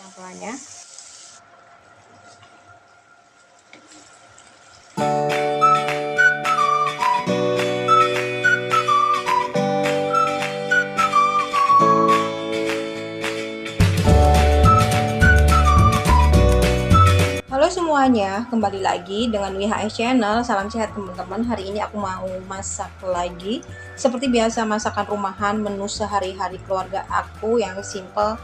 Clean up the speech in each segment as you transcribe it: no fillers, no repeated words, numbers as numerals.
ampelanya. Halo semuanya, kembali lagi dengan WHS Channel. Salam sehat teman-teman. Hari ini aku mau masak lagi seperti biasa, masakan rumahan, menu sehari-hari keluarga aku yang simple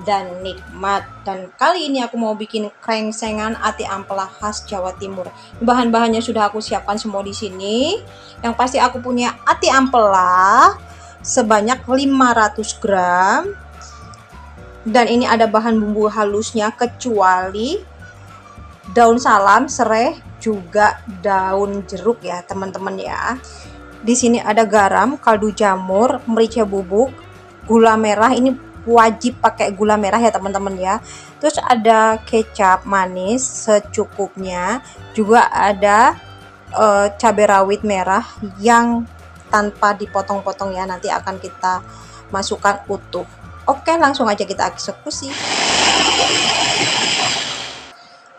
dan nikmat. Dan kali ini aku mau bikin krengsengan ati ampela khas Jawa Timur. Bahan-bahannya sudah aku siapkan semua di sini. Yang pasti aku punya ati ampela sebanyak 500 gram. Dan ini ada bahan bumbu halusnya kecuali daun salam, serai, juga daun jeruk ya teman-teman ya. Di sini ada garam, kaldu jamur, merica bubuk, gula merah. Ini wajib pakai gula merah ya teman-teman ya. Terus ada kecap manis secukupnya. Juga ada cabai rawit merah yang tanpa dipotong-potong ya. Nanti akan kita masukkan utuh. Oke, langsung aja kita eksekusi.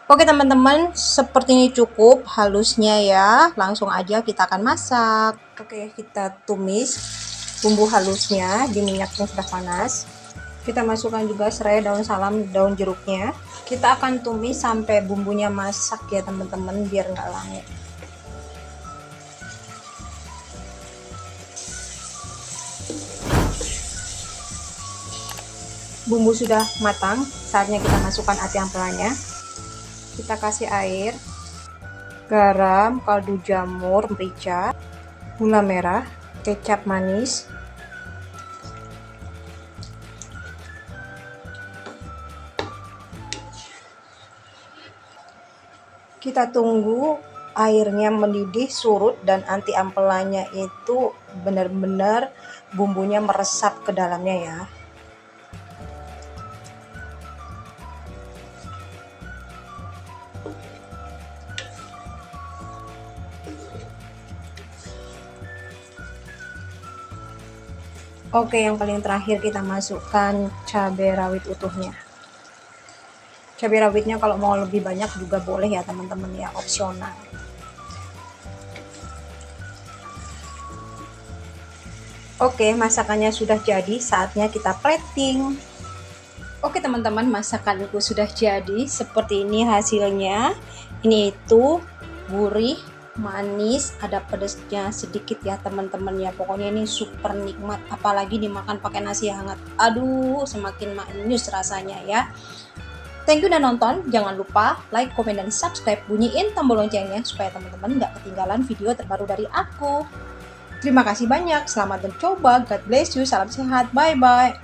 Oke teman-teman, seperti ini cukup halusnya ya. Langsung aja kita akan masak. Oke, kita tumis bumbu halusnya di minyak yang sudah panas. Kita masukkan juga serai, daun salam, daun jeruknya. Kita akan tumis sampai bumbunya masak ya teman-teman, biar nggak lama. Bumbu sudah matang, saatnya kita masukkan ati ampelanya. Kita kasih air, garam, kaldu jamur, merica, gula merah, kecap manis, kita tunggu airnya mendidih, surut, dan ati ampelanya itu benar-benar bumbunya meresap ke dalamnya ya. Oke, yang paling terakhir kita masukkan cabai rawit utuhnya. Cabai rawitnya kalau mau lebih banyak juga boleh ya teman-teman ya, opsional. Oke, masakannya sudah jadi, saatnya kita plating. Oke teman-teman, masakanku sudah jadi. Seperti ini hasilnya. Ini itu gurih, manis, ada pedasnya sedikit ya teman-teman ya. Pokoknya ini super nikmat, apalagi dimakan pakai nasi hangat. Aduh, semakin manis rasanya ya. Thank you udah nonton. Jangan lupa like, komen, dan subscribe. Bunyiin tombol loncengnya supaya teman-teman nggak ketinggalan video terbaru dari aku. Terima kasih banyak. Selamat mencoba. God bless you. Salam sehat. Bye bye.